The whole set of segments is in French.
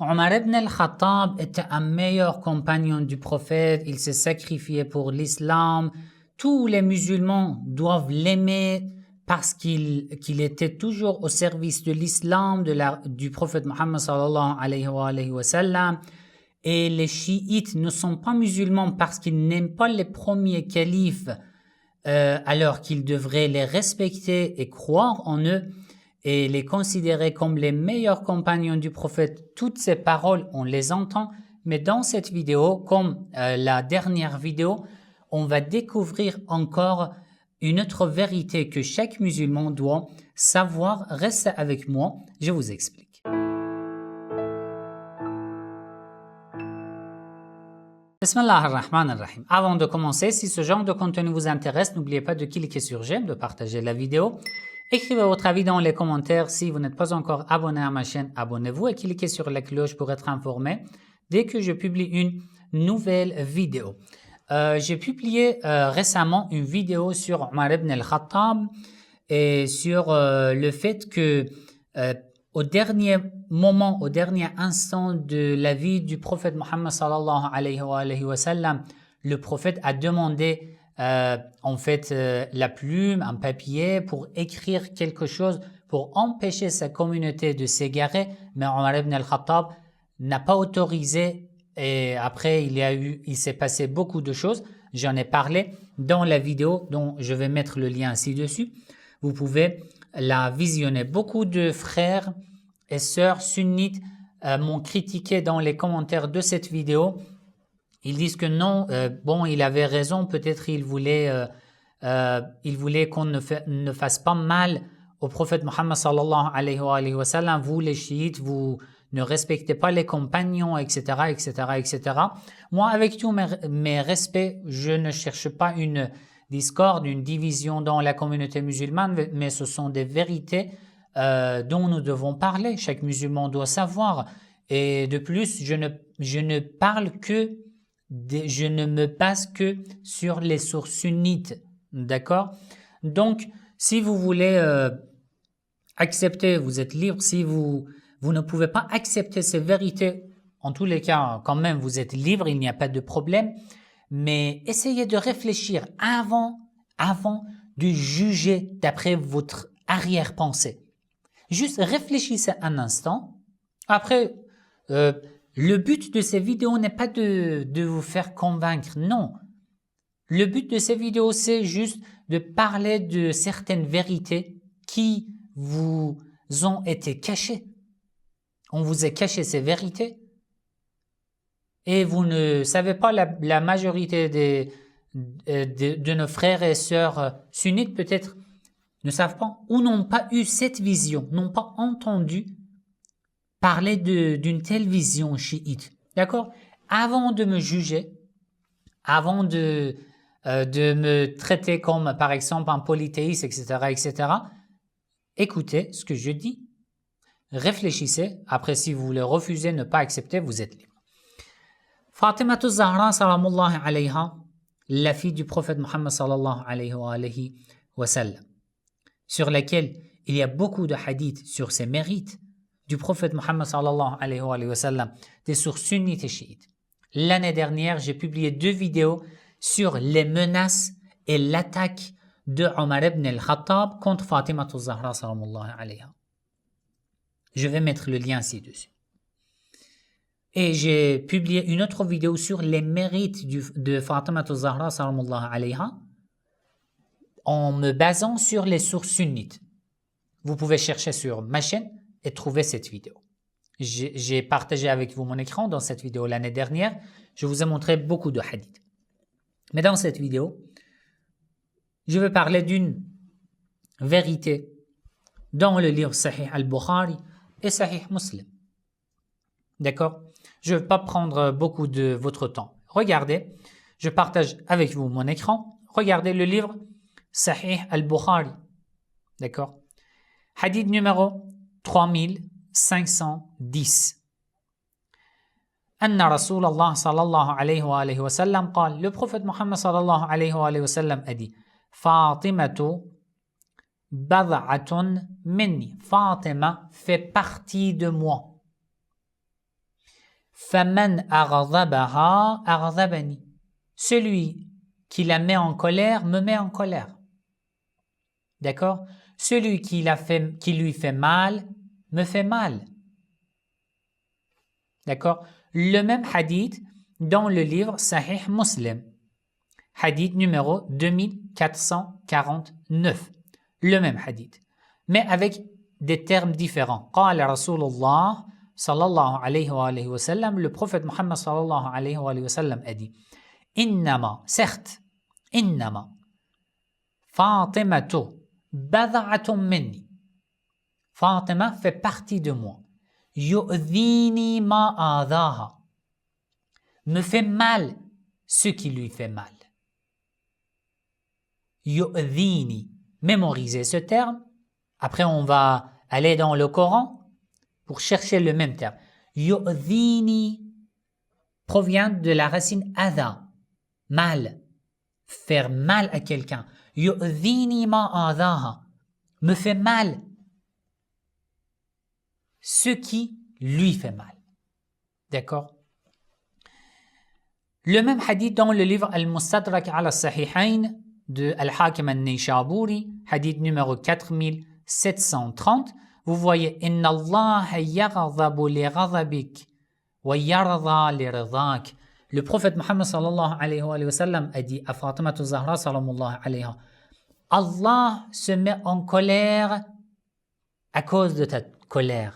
Omar ibn al-Khattab était un meilleur compagnon du prophète, il s'est sacrifié pour l'islam. Tous les musulmans doivent l'aimer parce qu'il était toujours au service de l'islam, du prophète Mohammed sallallahu alayhi wa sallam. Et les chiites ne sont pas musulmans parce qu'ils n'aiment pas les premiers califes, alors qu'ils devraient les respecter et croire en eux et les considérer comme les meilleurs compagnons du prophète. Toutes ces paroles, on les entend, mais dans cette vidéo, comme la dernière vidéo, on va découvrir encore une autre vérité que chaque musulman doit savoir. Restez avec moi, je vous explique. Bismillah ar-Rahman ar-Rahim. Avant de commencer, si ce genre de contenu vous intéresse, n'oubliez pas de cliquer sur j'aime, de partager la vidéo. Écrivez votre avis dans les commentaires. Si vous n'êtes pas encore abonné à ma chaîne, abonnez-vous et cliquez sur la cloche pour être informé dès que je publie une nouvelle vidéo. J'ai publié récemment une vidéo sur Omar ibn al-Khattab et sur le fait que au dernier moment, au dernier instant de la vie du prophète Mohammed sallallahu alayhi wa sallam, le prophète a demandé la plume, un papier pour écrire quelque chose pour empêcher sa communauté de s'égarer, mais Omar ibn al-Khattab n'a pas autorisé. Et après, il s'est passé beaucoup de choses. J'en ai parlé dans la vidéo dont je vais mettre le lien ci-dessus. Vous pouvez la visionner. Beaucoup de frères et sœurs sunnites m'ont critiqué dans les commentaires de cette vidéo. Ils disent que non, il avait raison, peut-être il voulait qu'on ne fasse pas mal au prophète Mohammed sallallahu alayhi wa sallam. Vous les chiites, vous ne respectez pas les compagnons, etc., etc., etc. Moi, avec tous mes respects, je ne cherche pas une discorde, une division dans la communauté musulmane, mais ce sont des vérités dont nous devons parler. Chaque musulman doit savoir. Et de plus, je ne me base que sur les sources sunnites, d'accord? Donc, si vous voulez accepter, vous êtes libre. Si vous ne pouvez pas accepter ces vérités, en tous les cas, quand même, vous êtes libre, il n'y a pas de problème. Mais essayez de réfléchir avant de juger d'après votre arrière-pensée. Juste réfléchissez un instant. Après, le but de ces vidéos n'est pas de vous faire convaincre, non. Le but de ces vidéos, c'est juste de parler de certaines vérités qui vous ont été cachées. On vous a caché ces vérités et vous ne savez pas, la majorité de nos frères et sœurs sunnites peut-être ne savent pas ou n'ont pas eu cette vision, n'ont pas entendu parler d'une telle vision chiite. D'accord? Avant de me juger, avant de me traiter comme, par exemple, un polythéiste, etc., etc., écoutez ce que je dis, réfléchissez. Après, si vous voulez refuser, ne pas accepter, vous êtes libre. Fatima az-Zahra, salamullahi alayha, la fille du prophète Mohammed sallallahu alayhi wa sallam, sur laquelle il y a beaucoup de hadiths sur ses mérites du prophète Mohammed sallallahu alayhi wa sallam, des sources sunnites et chiites. L'année dernière, j'ai publié 2 vidéos sur les menaces et l'attaque de Omar ibn al-Khattab contre Fatima az-Zahra salamullahi alayha. Je vais mettre le lien ci-dessus. Et j'ai publié une autre vidéo sur les mérites de Fatima az-Zahra salamullahi alayha en me basant sur les sources sunnites. Vous pouvez chercher sur ma chaîne et trouver cette vidéo. J'ai partagé avec vous mon écran dans cette vidéo l'année dernière. Je vous ai montré beaucoup de hadiths. Mais dans cette vidéo, je vais parler d'une vérité dans le livre Sahih al-Bukhari et Sahih Muslim. D'accord? Je ne vais pas prendre beaucoup de votre temps. Regardez, je partage avec vous mon écran. Regardez le livre Sahih al-Bukhari. D'accord? Hadith numéro 3510. أن رسول الله صلى الله عليه وآله وسلم قال, le prophète Mohammed صلى الله عليه وآله وسلم a dit, Fatimatu bad'atun minni. Fatima fait partie de moi. فَمَنْ أَغْضَبَهَا أَغْضَبَنِي. Celui qui la met en colère me met en colère. D'accord? Celui qui lui fait mal me fait mal. D'accord? Le même hadith dans le livre Sahih Muslim. Hadith numéro 2449. Le même hadith. Mais avec des termes différents. قال رسول الله صلى الله عليه وآله وسلم, le prophète Muhammad صلى الله عليه وآله وسلم a dit إنما, certes, إنما فاطمة بضعة مني. Fatima fait partie de moi. يؤذيني ما آذاها. Me fait mal ce qui lui fait mal. يؤذيني. Mémorisez ce terme. Après, on va aller dans le Coran pour chercher le même terme. يؤذيني provient de la racine adha, mal, faire mal à quelqu'un. يؤذيني ما آذاها. Me fait mal ce qui lui fait mal. D'accord? Le même hadith dans le livre Al-Mustadrak ala Sahihain de Al-Hakim al-Nayshaburi, hadith numéro 4730, vous voyez Inna Allah yaghdabu li ghadabik wa yarda li ridak. Le prophète Muhammad sallallahu alayhi wa sallam a dit à Fatima Zahra sallallahu alayha, Allah se met en colère à cause de ta colère.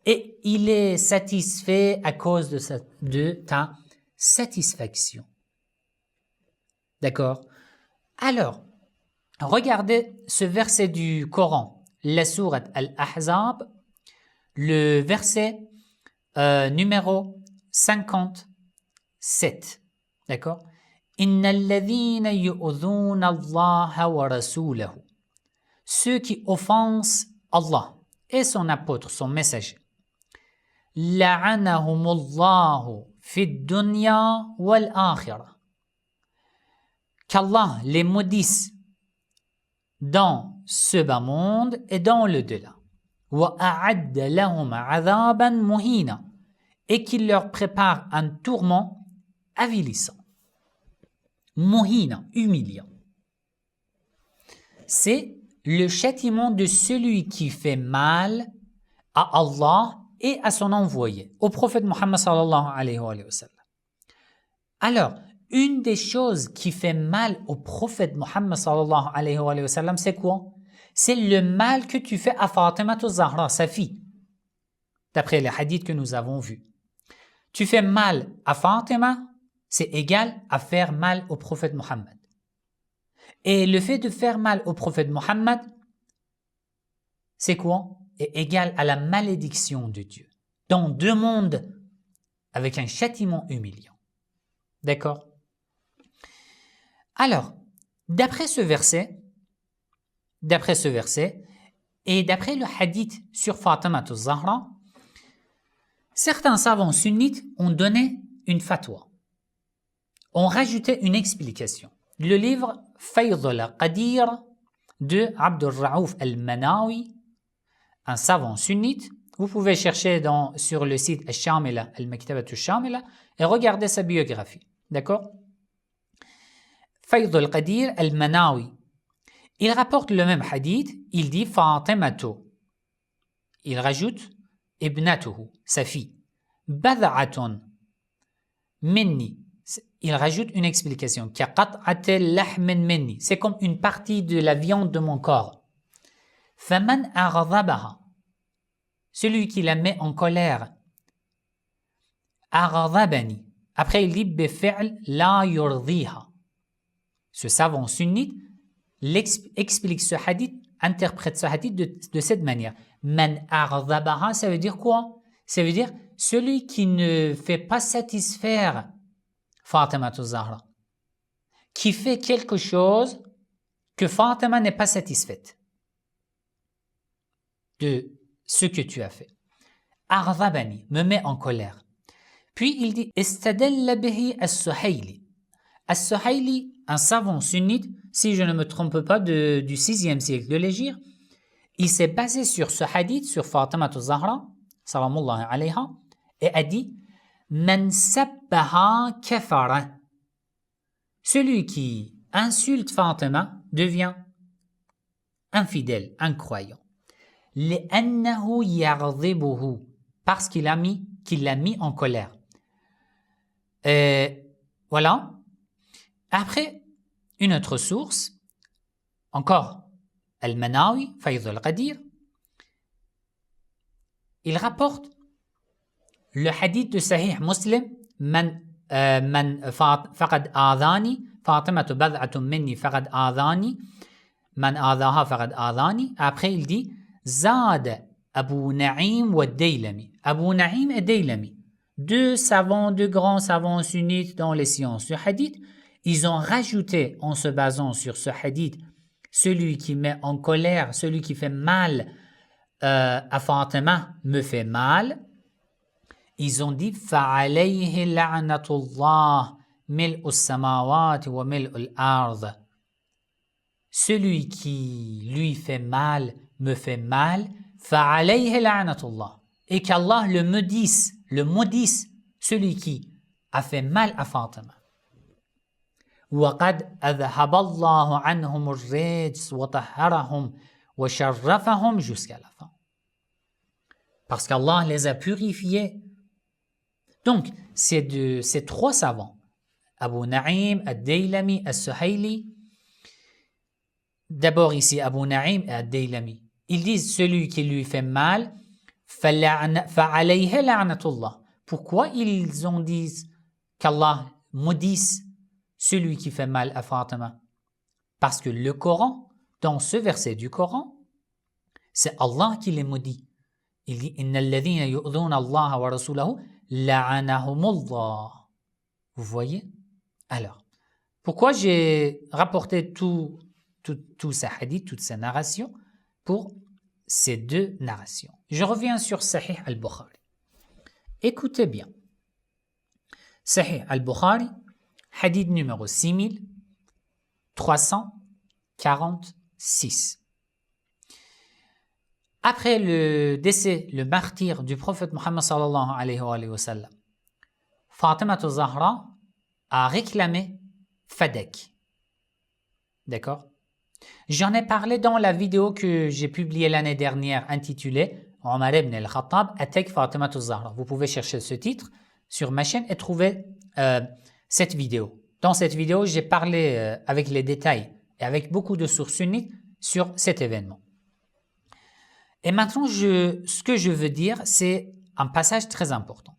Et il est satisfait à cause de ta satisfaction. D'accord? Alors, regardez ce verset du Coran, la sourate Al-Ahzab, le verset numéro 57. D'accord? Inna alladhina yu'udhuna Allah wa rasulahu. Ceux qui offensent Allah et son apôtre, son messager. La'anahumullahu fid dunya wal akhirah. Qu'Allah les maudisse dans ce bas monde et dans le delà. Wa a'adda lahum 'adhaban muhina. Et qu'il leur prépare un tourment avilissant. Muhina, humiliant. C'est le châtiment de celui qui fait mal à Allah et à son envoyé, au prophète Muhammad sallallahu alayhi wa sallam. Alors, une des choses qui fait mal au prophète Muhammad sallallahu alayhi wa sallam, c'est quoi? C'est le mal que tu fais à Fatima Zahra, sa fille. D'après les hadiths que nous avons vus. Tu fais mal à Fatima, c'est égal à faire mal au prophète Muhammad. Et le fait de faire mal au prophète Muhammad, c'est quoi? Est égal à la malédiction de Dieu. Dans deux mondes, avec un châtiment humiliant. D'accord? Alors, d'après ce verset, et d'après le hadith sur Fatima Zahra, certains savants sunnites ont donné une fatwa. Ont rajouté une explication. Le livre Fayd al-Qadir de Abdul Raouf al-Manawi, un savant sunnite, vous pouvez chercher sur le site Al-Shamila, Al-Maktabat Al-Shamila, et regarder sa biographie. D'accord? Fayd al-Qadir al-Manawi, il rapporte le même hadith, il dit Fatimatu. Il rajoute Ibnatuhu, sa fille. Bada'atun minni. Il rajoute une explication. Kaqat'atil lahmin minni. C'est comme une partie de la viande de mon corps. Faman aghdabaha. Celui qui la met en colère. Aghdabani. Après il dit bifi'l la yurdiha. Ce savant sunnite explique ce hadith, interprète ce hadith de cette manière. Man aghdabaha, ça veut dire quoi? Ça veut dire celui qui ne fait pas satisfaire Fatima Zahra, qui fait quelque chose que Fatima n'est pas satisfaite de ce que tu as fait. Aghdabani, me met en colère. Puis il dit Istadalla bihi as-Suhayli. As-Suhayli, un savant sunnite, si je ne me trompe pas, du 6e siècle de l'Hégire, il s'est basé sur ce hadith, sur Fatima Zahra, salamullahi alayha, et a dit Man sabbaha kafara. Celui qui insulte Fatima devient infidèle, incroyant. لأنه يغضبه, parce qu'il l'a mis en colère. Voilà. Après, une autre source, encore Al-Manawi, Faïd al-Qadir, il rapporte le hadith de Sahih Muslim, Man faqad adhani, Fatimatu bad'atun minni faqad adhani, Man adhaha faqad adhani. Après, il dit Zad Abu Na'im wa Daylami. Abu Na'im et Daylami, deux grands savants sunnites dans les sciences du hadith, ils ont rajouté, en se basant sur ce hadith, celui qui met en colère, celui qui fait mal à Fatima me fait mal. Ils ont dit فَعَلَيْهِ لَعْنَةُ اللَّهِ مِلْءُ السَّمَاوَاتِ وَمِلْءُ الْأَرْضِ. Celui qui lui fait mal me fait mal. فَعَلَيْهِ لَعْنَةُ اللَّهِ. Et qu'Allah le maudisse, celui qui a fait mal à Fatima. وَقَدْ أَذْهَبَ اللَّهُ عَنْهُمُ الرِّجْسَ وَطَهَّرَهُمْ وَشَرَّفَهُمْ jusqu'à la fin. Parce qu'Allah les a purifiés. Donc, ces trois savants, Abu Na'im, Ad-Daylami, As-Suhayli, d'abord ici Abu Na'im et Ad-Daylami, ils disent celui qui lui fait mal, فَعَلَيْهِ لَعْنَةُ اللَّهِ. Pourquoi ils ont dit qu'Allah maudisse celui qui fait mal à Fatima? Parce que le Coran, dans ce verset du Coran, c'est Allah qui les maudit. Il dit إِنَّ الَّذِينَ يُؤْذُونَ اللَّهَ وَرَسُولَهُ لَعَنَهُمُ اللَّهُ. Vous voyez? Alors, pourquoi j'ai rapporté tout ces hadiths, toutes ces narrations pour ces deux narrations? Je reviens sur Sahih al-Bukhari. Écoutez bien. Sahih al-Bukhari, hadith numéro 6346. Après le décès, le martyre du prophète Muhammad sallallahu alayhi wa sallam, Fatima Zahra a réclamé Fadek. D'accord? J'en ai parlé dans la vidéo que j'ai publiée l'année dernière intitulée Omar ibn al-Khattab attaque Fatima Zahra. Vous pouvez chercher ce titre sur ma chaîne et trouver cette vidéo. Dans cette vidéo, j'ai parlé avec les détails et avec beaucoup de sources sunnites sur cet événement. Et maintenant, ce que je veux dire, c'est un passage très important.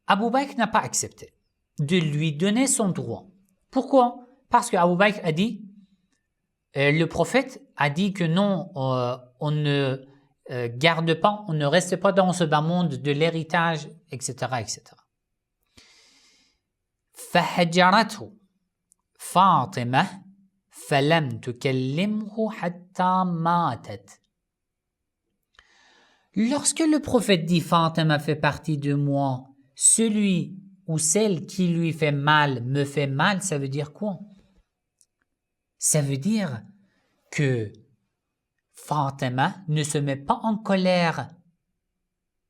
Abu Bakr n'a pas accepté de lui donner son droit. Pourquoi? Parce que Abu Bakr a dit, le prophète a dit que non, on ne garde pas, on ne reste pas dans ce bas monde de l'héritage, etc., etc. فَهَجَرَتْهُ فَاطِمَةٌ فَلَمْ تُكَلِّمْهُ حَتَّى مَاتَتْ. Lorsque le prophète dit Fatima fait partie de moi, celui ou celle qui lui fait mal me fait mal, ça veut dire quoi? Ça veut dire que Fatima ne se met pas en colère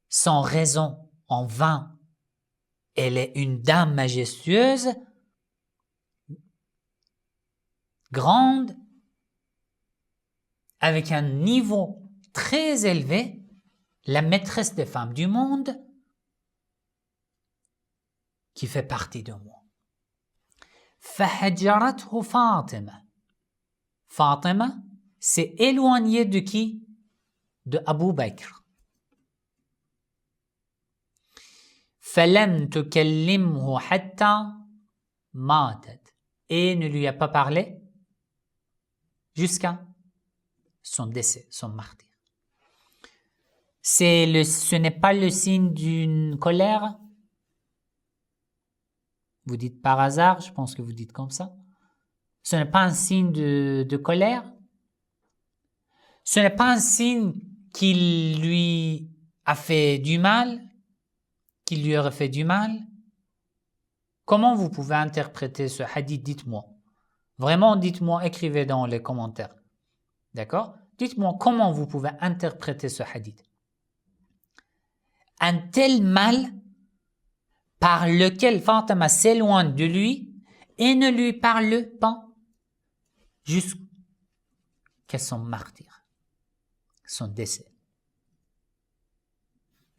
sans raison, en vain. Elle est une dame majestueuse, grande, avec un niveau très élevé, la maîtresse des femmes du monde, qui fait partie de moi. فَهَجَرَتْهُ فَاطِمَةٌ. Fatima s'est éloignée de qui? De Abu Bakr. فَلَمْ تُكَلِّمْهُ حَتَّى مَاتَتْ. Et ne lui a pas parlé jusqu'à son décès, son martyre. Ce n'est pas le signe d'une colère? Vous dites par hasard, je pense que vous dites comme ça. Ce n'est pas un signe de colère? Ce n'est pas un signe qu'il lui a fait du mal? Qu'il lui aurait fait du mal? Comment vous pouvez interpréter ce hadith? Dites-moi. Vraiment, dites-moi, écrivez dans les commentaires. D'accord? Dites-moi comment vous pouvez interpréter ce hadith. un tel mal par lequel Fatima s'éloigne de lui et ne lui parle pas jusqu'à son martyre, son décès.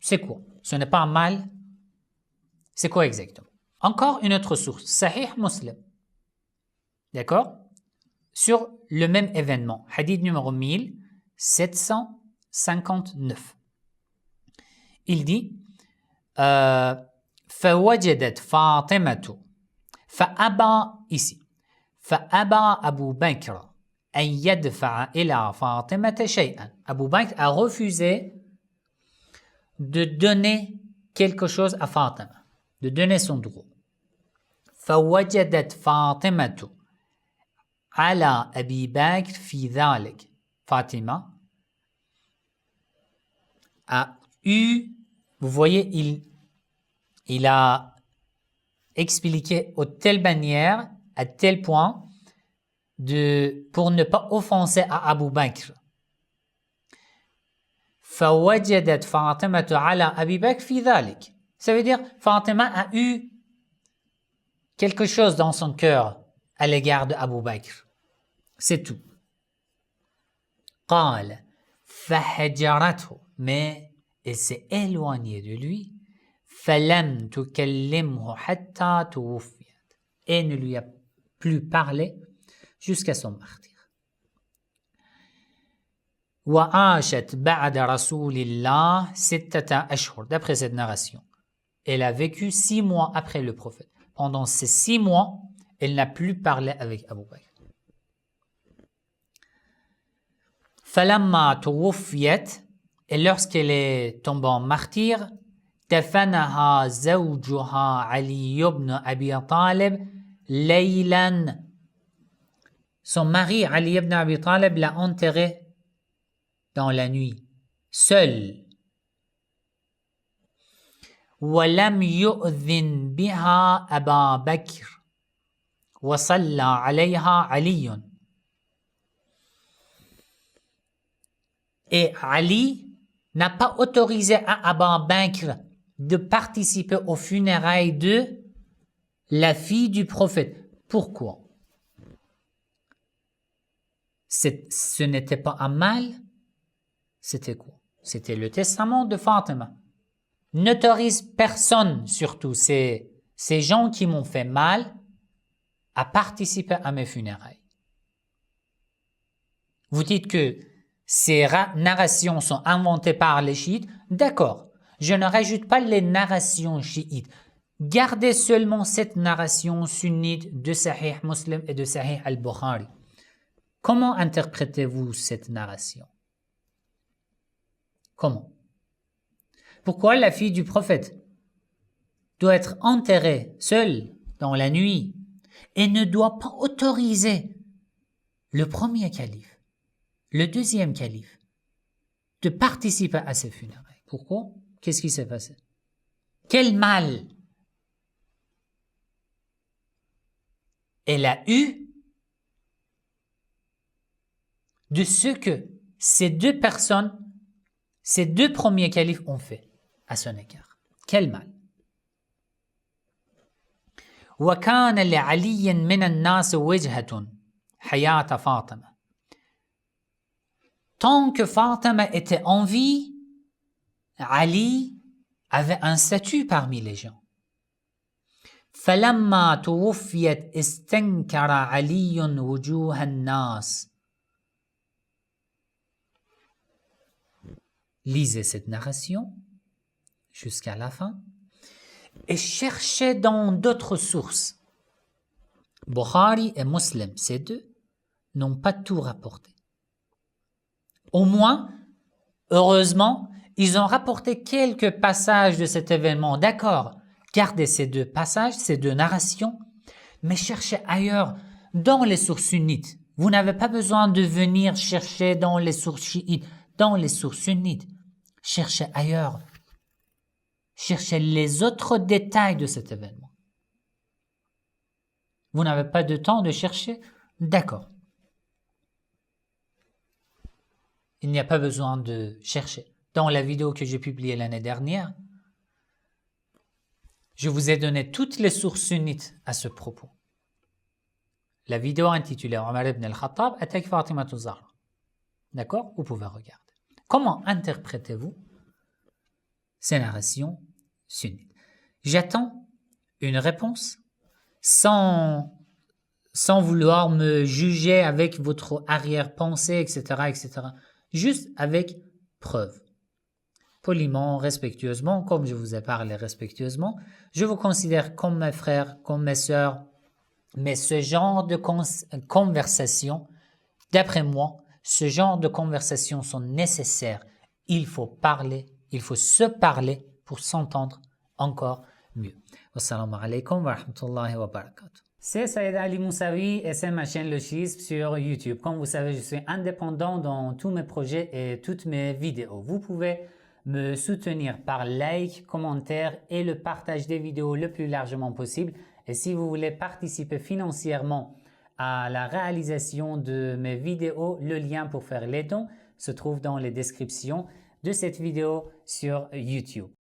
C'est quoi? Ce n'est pas un mal. C'est quoi exactement? Encore une autre source, Sahih Muslim. D'accord? Sur le même événement, hadith numéro 1759. Il dit فوجدت فاطمة فأبى ici فأبى أبو بكر أن يدفع إلى فاطمة شيئا. Abu Bakr a refusé de donner quelque chose à Fatima, de donner son droit. فوجدت فاطمة على أبي بكر في ذلك. Fatima a eu, vous voyez, il a expliqué de telle manière, à tel point, pour ne pas offenser à Abu Bakr. فوجدت فاطمة على أبي بكر في ذلك. Ça veut dire, Fatima a eu quelque chose dans son cœur à l'égard de Abu Bakr. C'est tout. قال فهجرته, mais elle s'est éloignée de lui. فلم تكلمه حتى توفيت, et ne lui a plus parlé jusqu'à son martyre. وعاشت بعد رسول الله 6 أشهر. D'après cette narration, elle a vécu 6 mois après le prophète. Pendant ces 6 mois, elle n'a plus parlé avec Abu Bakr. فلما توفيت, et lorsqu'elle est tombée en martyr, دفنها زوجها علي بن أبي طالب ليلا. Son mari Ali ibn Abi Talib l'a enterré dans la nuit, seul. ولم يؤذن بها أبا بكر وصلى عليها علي. Et Ali n'a pas autorisé à Abu Bakr de participer aux funérailles de la fille du prophète. Pourquoi? Ce n'était pas un mal, c'était quoi? C'était le testament de Fatima. N'autorise personne, surtout ces gens qui m'ont fait mal, à participer à mes funérailles. Vous dites que ces narrations sont inventées par les chiites. D'accord, je ne rajoute pas les narrations chiites. Gardez seulement cette narration sunnite de Sahih Muslim et de Sahih al-Bukhari. Comment interprétez-vous cette narration? Comment? Pourquoi la fille du prophète doit être enterrée seule dans la nuit et ne doit pas autoriser le premier calife, le deuxième calife, de participer à ces funérailles? Pourquoi? Qu'est-ce qui s'est passé? Quel mal elle a eu de ce que ces deux personnes, ces deux premiers califes ont fait à son égard? Quel mal! وكان لعلي من الناس وجهة حياة فاطمة. Tant que Fatima était en vie, Ali avait un statut parmi les gens. فلما توفيت استنكر علي وجوه الناس. Lisez cette narration jusqu'à la fin et cherchez dans d'autres sources. Bukhari et Muslim, ces deux, n'ont pas tout rapporté. Au moins, heureusement, ils ont rapporté quelques passages de cet événement. D'accord, gardez ces deux passages, ces deux narrations, mais cherchez ailleurs, dans les sources sunnites. Vous n'avez pas besoin de venir chercher dans les sources chiites, dans les sources sunnites. Cherchez ailleurs. Cherchez les autres détails de cet événement. Vous n'avez pas de temps de chercher? D'accord. Il n'y a pas besoin de chercher. Dans la vidéo que j'ai publiée l'année dernière, Je vous ai donné toutes les sources sunnites à ce propos. La vidéo intitulée Omar ibn al-Khattab attaque Fatima az-Zahra. D'accord? Vous pouvez regarder. Comment interprétez-vous ces narrations sunnites? J'attends une réponse sans vouloir me juger avec votre arrière-pensée, etc., etc. Juste avec preuve. Poliment, respectueusement, comme je vous ai parlé respectueusement, je vous considère comme mes frères, comme mes sœurs, mais ce genre de conversation, d'après moi, ce genre de conversations sont nécessaires. Il faut parler, il faut se parler pour s'entendre encore mieux. Wassalamu alaikum wa rahmatullahi wa barakatuh. C'est Saïd Ali Moussaoui et c'est ma chaîne Le Schisme sur YouTube. Comme vous savez, je suis indépendant dans tous mes projets et toutes mes vidéos. Vous pouvez me soutenir par like, commentaire et le partage des vidéos le plus largement possible. Et si vous voulez participer financièrement à la réalisation de mes vidéos, le lien pour faire les dons se trouve dans les descriptions de cette vidéo sur YouTube.